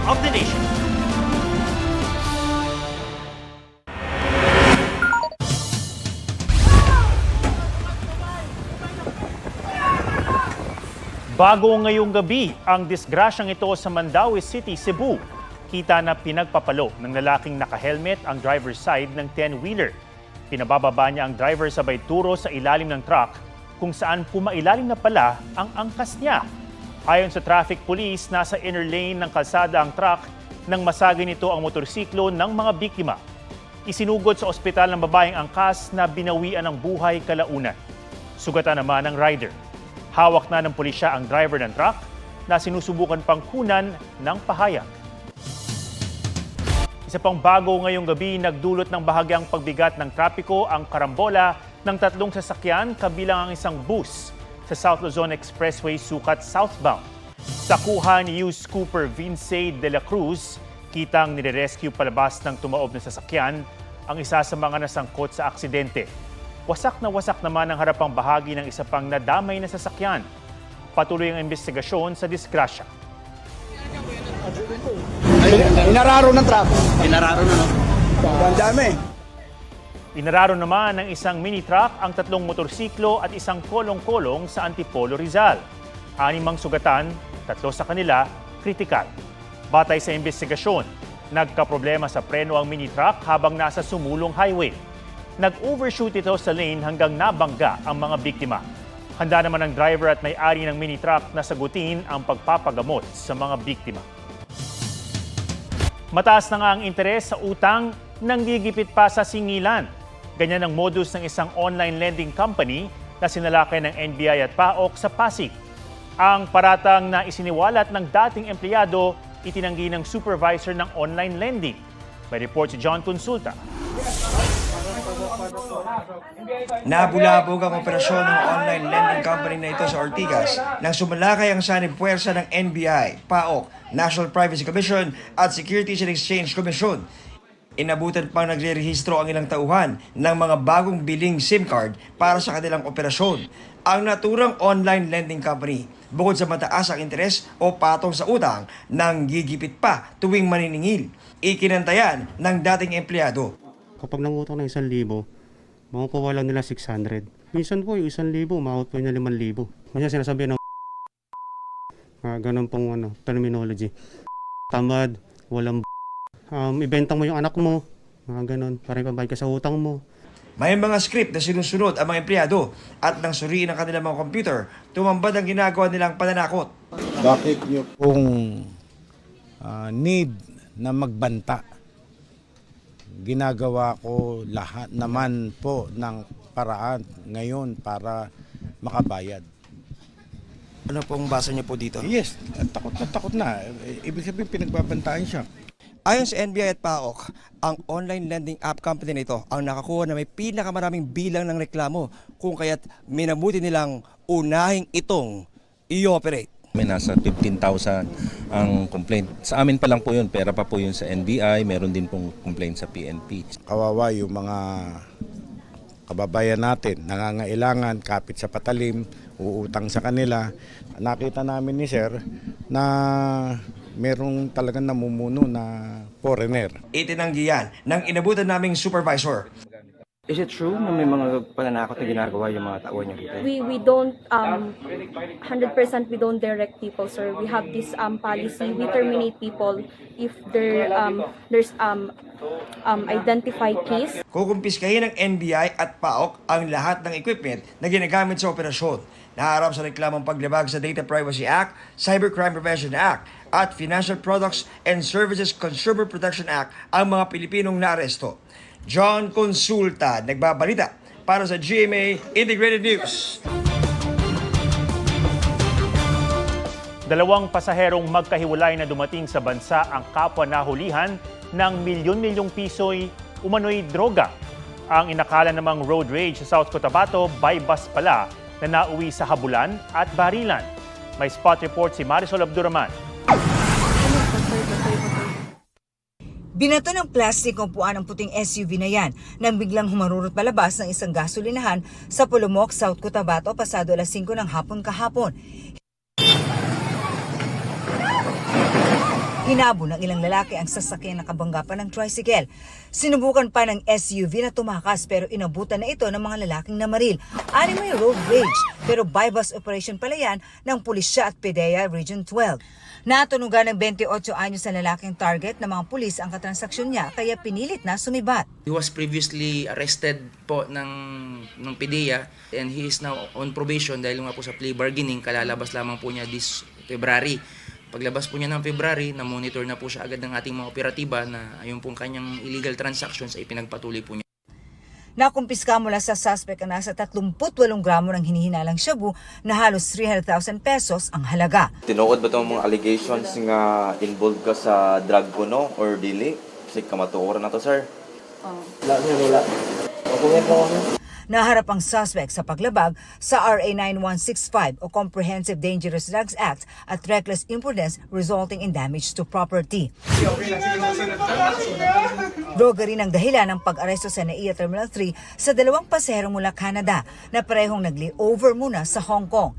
of the nation. Bago ngayong gabi ang disgrasyang ito sa Mandaue City, Cebu. Kita na pinagpapalo ng lalaking naka-helmet ang driver's side ng 10-wheeler. Pinabababa niya ang driver sabay turo sa ilalim ng truck kung saan pumailalim na pala ang angkas niya. Ayon sa traffic police, nasa inner lane ng kalsada ang truck nang masagin nito ang motorsiklo ng mga biktima. Isinugod sa ospital ng babaeng angkas na binawian ng buhay kalaunan. Sugatan naman ang rider. Hawak na ng pulisya ang driver ng truck na sinusubukan pang kunan ng pahayag. Isa pang bago ngayong gabi, nagdulot ng bahagyang pagbigat ng trapiko ang karambola ng 3 sasakyan kabilang ang isang bus sa South Luzon Expressway sukat southbound. Sa kuha ni Hughes Cooper Vince de la Cruz, kitang nire-rescue palabas ng tumaob na sasakyan ang isa sa mga nasangkot sa aksidente. Wasak na wasak naman ang harapang bahagi ng isa pang nadamay na sasakyan. Patuloy ang investigasyon sa disgrasya. Inararo ng truck. Pinararo na, no? Ang dami. Inararo naman ng isang mini truck ang 3 motorsiklo at isang kolong-kolong sa Antipolo, Rizal. 6 ang sugatan, 3 sa kanila kritikal. Batay sa investigasyon, nagkaproblema sa preno ang mini truck habang nasa sumulong highway. Nag-overshoot ito sa lane hanggang nabangga ang mga biktima. Handa naman ang driver at may-ari ng mini truck na sagutin ang pagpapagamot sa mga biktima. Mataas na nga ang interes sa utang, nanggigipit pa sa singilan. Ganyan ang modus ng isang online lending company na sinalakay ng NBI at PAOK sa Pasig. Ang paratang na isiniwalat ng dating empleyado, itinanggi ng supervisor ng online lending. May report si John Consulta. Nabulabog ang operasyon ng online lending company na ito sa Ortigas nang sumalakay ang sanib puwersa ng NBI, PAOK, National Privacy Commission at Securities and Exchange Commission. Inabutan pang nagre-rehistro ang ilang tauhan ng mga bagong biling SIM card para sa kanilang operasyon. Ang naturang online lending company, bukod sa mataas ang interes o patong sa utang, nang gigipit pa tuwing maniningil. Ikinantayan ng dating empleyado. Kapag nangutang ng 1,000, makukuha lang nila 600. Minsan po yung 1,000, makukuha niya 5,000. Kasi sinasabi ng ganun pong terminology. Tamad, walang ibenta mo yung anak mo, ganun, para ipambayad ka sa utang mo. May mga script na sinusunod ang mga empleyado at nang suriin ang kanilang mga computer, tumambad ang ginagawa nilang pananakot. Bakit niyo pong need na magbanta? Ginagawa ko lahat naman po ng paraan ngayon para makabayad. Ano pong basa niyo po dito? Yes, takot na. Ibig sabihin pinagbabantaan siya. Ayon sa NBI at PAOK, ang online lending app company na ito ang nakakuha na may pinakamaraming bilang ng reklamo kung kaya't minabuti nilang unahing itong i-operate. May nasa 15,000 ang complaint. Sa amin pa lang po yun, pera pa po yun sa NBI, meron din pong complaint sa PNP. Kawawa yung mga kababayan natin, nangangailangan, kapit sa patalim, uutang sa kanila. Nakita namin ni Sir na merong talagang namumuno na foreigner. Itinanggi yan ng inabutan naming supervisor. Is it true na may mga pananakot na ginagawa yung mga tauhan niyo dito? We don't 100% we don't direct people, sir. We have this policy. We terminate people if there's identified case. Kukumpiskahin ng NBI at PAOK ang lahat ng equipment na ginagamit sa operasyon. Naharap sa reklamong paglabag sa Data Privacy Act, Cybercrime Prevention Act at Financial Products and Services Consumer Protection Act ang mga Pilipinong naaresto. John Consulta, nagbabalita para sa GMA Integrated News. 2 pasaherong magkahiwalay na dumating sa bansa ang kapwa nahulihan ng milyon-milyong piso'y umano'y droga. Ang inakala namang road rage sa South Cotabato, by bus pala na nauwi sa habulan at barilan. May spot report si Marisol Abduraman. Binato ng plastic ang upuan ng puting SUV na yan nang biglang humarurot palabas ng isang gasolinahan sa Pulumok, South Cotabato pasado alas 5 ng hapon kahapon. Hinabol ng ilang lalaki ang sasakyan na kabanggapan ng tricycle. Sinubukan pa ng SUV na tumakas pero inabutan na ito ng mga lalaking namaril. Ani may road rage pero bypass operation pala yan ng pulisya at PDEA Region 12. Natunugan ng 28 anyos na lalaking target ng mga pulis ang katransaksyon niya kaya pinilit na sumibat. He was previously arrested po ng PDEA and he is now on probation dahil nga po sa plea bargaining, kalalabas lamang po niya this February. Paglabas po niya ng February, na-monitor na po siya agad ng ating mga operatiba na ayun pong kanyang illegal transactions ay pinagpatuloy po niya. Nakumpiska mula sa suspect ang nasa 38 gramo ng hinihinalang shabu na halos 300,000 pesos ang halaga. Tinuod ba itong mga allegations nga involved ka sa drug kuno or dili? Kasi kamatuoran na to, sir. Naharap ang suspect sa paglabag sa RA 9165 o Comprehensive Dangerous Drugs Act at reckless imprudence resulting in damage to property. Droga rin ang dahilan ng pag-aresto sa NAIA Terminal 3 sa dalawang pasahero mula Canada na parehong nag-layover muna sa Hong Kong.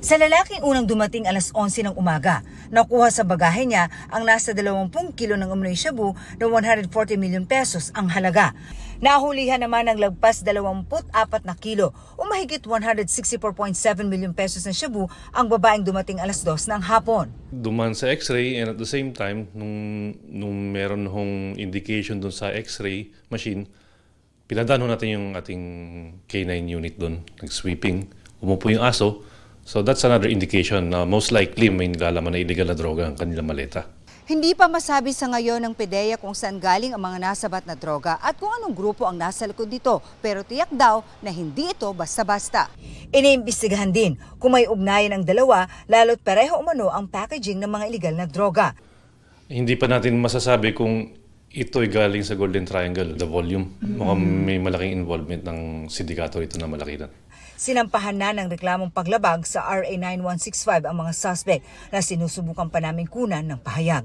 Sa lalaking unang dumating alas 11 ng umaga, nakuha sa bagahe niya ang nasa 20 kilo ng umano'y shabu na 140 million pesos ang halaga. Nahulihan naman ng lagpas 24 na kilo o mahigit 164.7 million pesos na shabu ang babaeng dumating alas 2 ng hapon. Duman sa x-ray and at the same time, nung meron hong indication dun sa x-ray machine, pinadaan natin yung ating K9 unit dun, nag-sweeping, umupo yung aso. So that's another indication na most likely may nilalaman na illegal na droga ang kanilang maleta. Hindi pa masabi sa ngayon ng PDEA kung saan galing ang mga nasabat na droga at kung anong grupo ang nasa likod nito, pero tiyak daw na hindi ito basta-basta. Iniimbestigahan din kung may ugnayan ang dalawa lalo't pareho umano ang packaging ng mga iligal na droga. Hindi pa natin masasabi kung ito'y galing sa Golden Triangle, the volume. Mukhang may malaking involvement ng sindikato ito na malaki na. Sinampahan na ng reklamong paglabag sa RA 9165 ang mga suspect na sinusubukan pa naming kunan ng pahayag.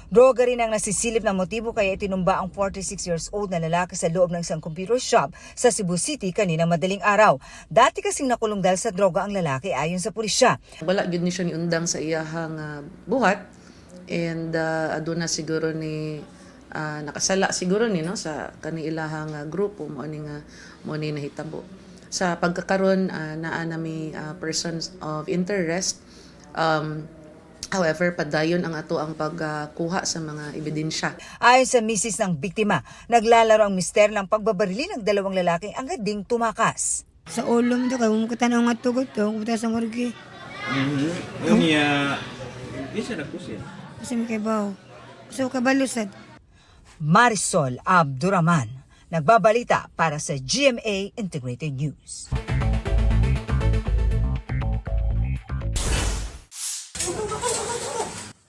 Droga rin ang nasisilip na motibo kaya itinumba ang 46 years old na lalaki sa loob ng isang computer shop sa Cebu City kaninang madaling araw. Dati kasing nakulong dahil sa droga ang lalaki ayon sa pulisya. Wala gyud ni siya ni undang sa iyahang buhat and aduna siguro ni nakasala siguro ni no sa kaniilahang grupo mo ni nahitabo. Sa pagkakaroon naa nami persons of interest. However, padayon ang ato ang pagkuha sa mga ebidensya. Ayon sa misis ng biktima, naglalaro ang mister ng pagbabarili ng dalawang lalaking ang ding tumakas. Sa ulo mo kay mo kita nga tugot to, kita sa morgue. Niya, isa na kusin. Kasi mo kay baw. So kabalusad. Marisol Abduraman, nagbabalita para sa GMA Integrated News.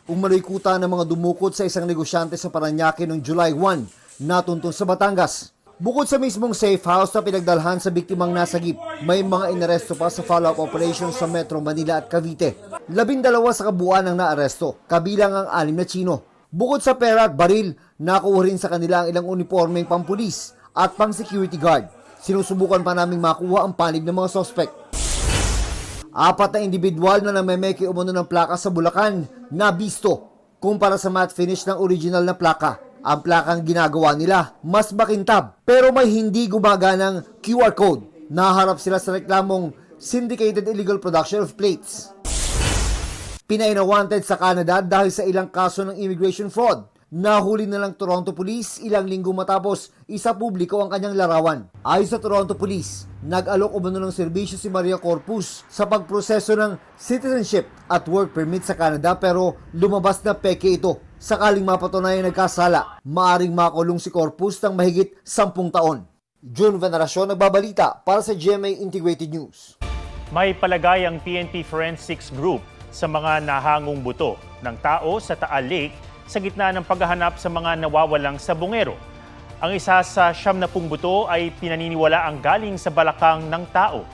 Umalikuta ng mga dumukot sa isang negosyante sa Parañaque noong July 1, natuntun sa Batangas. Bukod sa mismong safe house na pinagdalhan sa biktimang nasagip, may mga inaresto pa sa follow-up operations sa Metro Manila at Cavite. 12 sa kabuuan ang naaresto, kabilang ang 6 na Chino. Bukod sa pera at baril, nakuha rin sa kanila ang ilang uniformeng pampulis at pang-security guard. Sinusubukan pa naming makuha ang panig ng mga suspect. 4 na individual na namemeke umano ng plaka sa Bulacan na bisto. Kumpara sa matte finish ng original na plaka, ang plakang ginagawa nila mas makintab pero may hindi gumaganang QR code. Naharap sila sa reklamong syndicated illegal production of plates. Pinainawanted sa Canada dahil sa ilang kaso ng immigration fraud. Nahuli na lang Toronto Police ilang linggo matapos isa publiko ang kanyang larawan. Ayon sa Toronto Police, nag-alok umano ng serbisyo si Maria Corpus sa pagproseso ng citizenship at work permit sa Canada pero lumabas na peke ito. Sakaling mapatunayan nagkasala, maaring makulong si Corpus ng mahigit 10 taon. June Veneracion nagbabalita para sa GMA Integrated News. May palagay ang PNP Forensics Group sa mga nahangong buto ng tao sa Taal Lake sa gitna ng paghahanap sa mga nawawalang sabongero. Ang isa sa 70 buto ay pinaniniwala ang galing sa balakang ng tao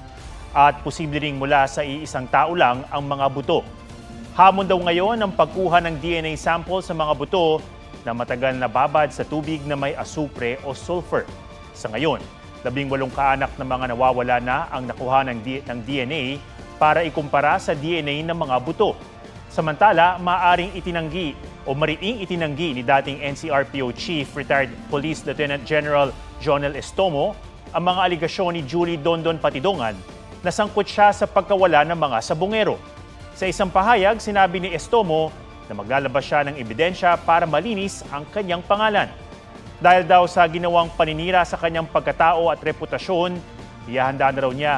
at posible ring mula sa iisang tao lang ang mga buto. Hamon daw ngayon ang pagkuha ng DNA sample sa mga buto na matagal nababad sa tubig na may asupre o sulfur. Sa ngayon, 18 kaanak ng mga nawawala na ang nakuha ng DNA para ikumpara sa DNA ng mga buto. Samantala, maaring itinanggi o mariing itinanggi ni dating NCRPO Chief Retired Police Lieutenant General Jonel Estomo ang mga aligasyon ni Julie Dondon Patidongan na sangkot siya sa pagkawala ng mga sabungero. Sa isang pahayag, sinabi ni Estomo na maglalabas siya ng ebidensya para malinis ang kanyang pangalan. Dahil daw sa ginawang paninira sa kanyang pagkatao at reputasyon, ihahanda na raw niya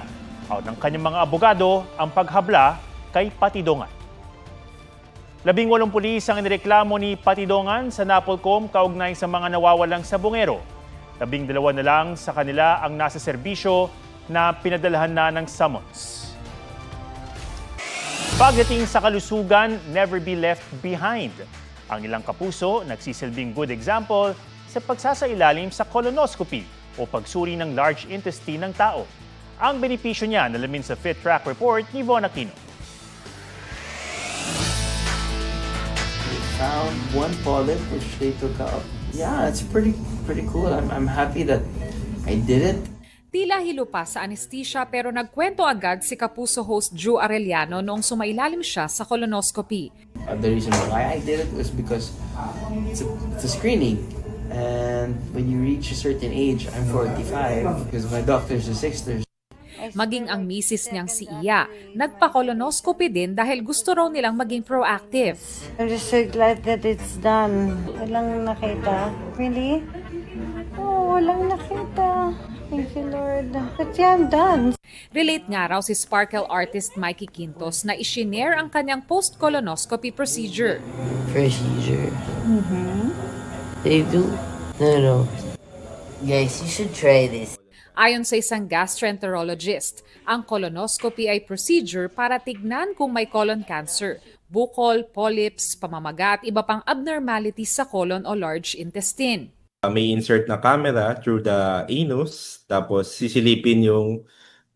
ng kanyang mga abogado ang paghabla kay Patidongan. 18 pulis ang inireklamo ni Patidongan sa NAPOLCOM kaugnay sa mga nawawalang sabungero. 12 na lang sa kanila ang nasa serbisyo na pinadalhan na ng summons. Pagdating sa kalusugan, never be left behind. Ang ilang kapuso nagsisilbing good example sa pagsasailalim sa colonoscopy o pagsuri ng large intestine ng tao. Ang benepisyo niya nalamin sa Fit Track Report ni Von Aquino. Found one polyp which they took out. Yeah, it's pretty cool. I'm happy that I did it. Tila hilo pa sa anesthesia pero nagkwento agad si Kapuso host Drew Arellano noong sumailalim siya sa colonoscopy. The reason why I did it was because it's a screening. And when you reach a certain age, I'm 45 because my doctor's a 60. Maging ang misis niyang si Iya, nagpa-colonoscopy din dahil gusto raw nilang maging proactive. I'm just so glad that it's done. Walang nakita. Really? Oh, walang nakita. Thank you, Lord. But yeah, I'm done. Relate nga raw si Sparkle artist Mikey Quintos na isinare ang kanyang post-colonoscopy procedure. Procedure? They do? No. Guys, you should try this. Ayon sa isang gastroenterologist, ang colonoscopy ay procedure para tignan kung may colon cancer, bukol, polyps, pamamaga at iba pang abnormalities sa colon o large intestine. May insert na camera through the anus, tapos sisilipin yung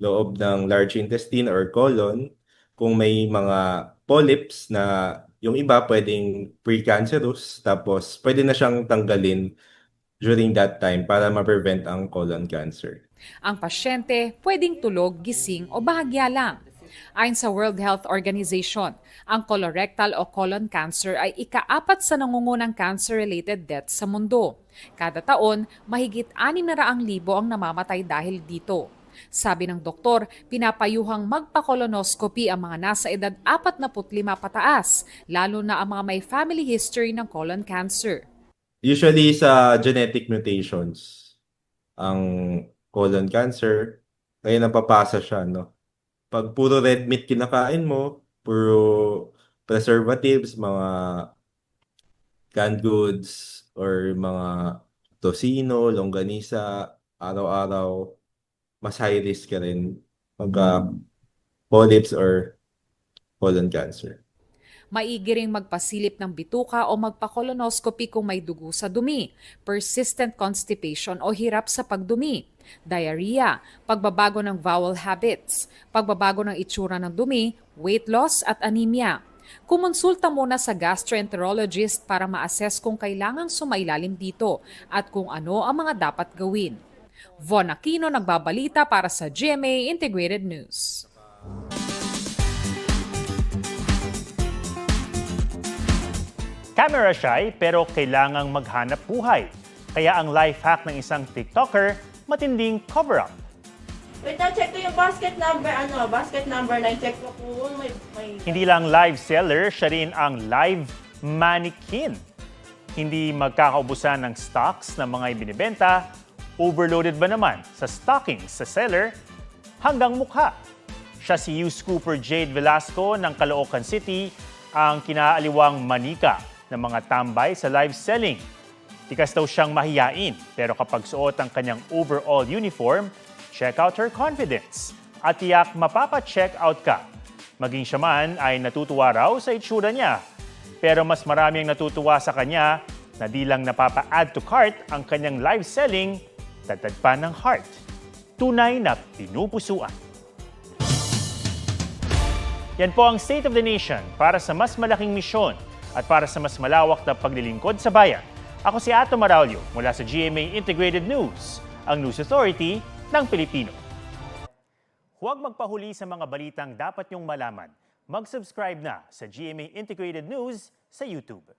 loob ng large intestine or colon. Kung may mga polyps na yung iba pwedeng precancerous, tapos pwede na siyang tanggalin during that time para ma-prevent ang colon cancer. Ang pasyente pwedeng tulog, gising o bahagya lang. Ayon sa World Health Organization, ang colorectal o colon cancer ay ika-4 sa nangungunang cancer-related deaths sa mundo. Kada taon, mahigit 600,000 ang namamatay dahil dito. Sabi ng doktor, pinapayuhang magpa-colonoscopy ang mga nasa edad 45 pataas, lalo na ang mga may family history ng colon cancer. Usually sa genetic mutations, ang colon cancer, kaya napapasa siya, no? Pag puro red meat kinakain mo, puro preservatives, mga canned goods, or mga tocino, longganisa, araw-araw, mas high risk ka rin magka polyps or colon cancer. Maigi ring magpasilip ng bituka o magpa-colonoscopy kung may dugo sa dumi, persistent constipation o hirap sa pagdumi, diarrhea, pagbabago ng bowel habits, pagbabago ng itsura ng dumi, weight loss at anemia. Kumonsulta muna sa gastroenterologist para ma-assess kung kailangang sumailalim dito at kung ano ang mga dapat gawin. Von Aquino nagbabalita para sa GMA Integrated News. Camera shy pero kailangang maghanap buhay. Kaya ang life hack ng isang TikToker, matinding cover-up. Wait, check ko yung basket number 9. Check ko kung may... Hindi lang live seller, siya rin ang live mannequin. Hindi magkakaubusan ng stocks ng mga ibinibenta, overloaded ba naman sa stockings sa seller hanggang mukha. Siya si Hugh Cooper Jade Velasco ng Caloocan City, ang kinaaliwang manika ng mga tambay sa live selling. Tikas daw siyang mahiyain, pero kapag suot ang kanyang overall uniform, check out her confidence. At tiyak mapapa-check out ka. Maging siya man ay natutuwa raw sa itsura niya. Pero mas marami ang natutuwa sa kanya na di lang napapa-add to cart ang kanyang live selling, dagdag pa ng heart. Tunay na pinupusuan. Yan po ang State of the Nation para sa mas malaking misyon at para sa mas malawak na paglilingkod sa bayan. Ako si Ato Maraulio mula sa GMA Integrated News, ang News Authority ng Pilipino. Huwag magpahuli sa mga balitang dapat niyong malaman Mag-subscribe na sa GMA Integrated News sa YouTube.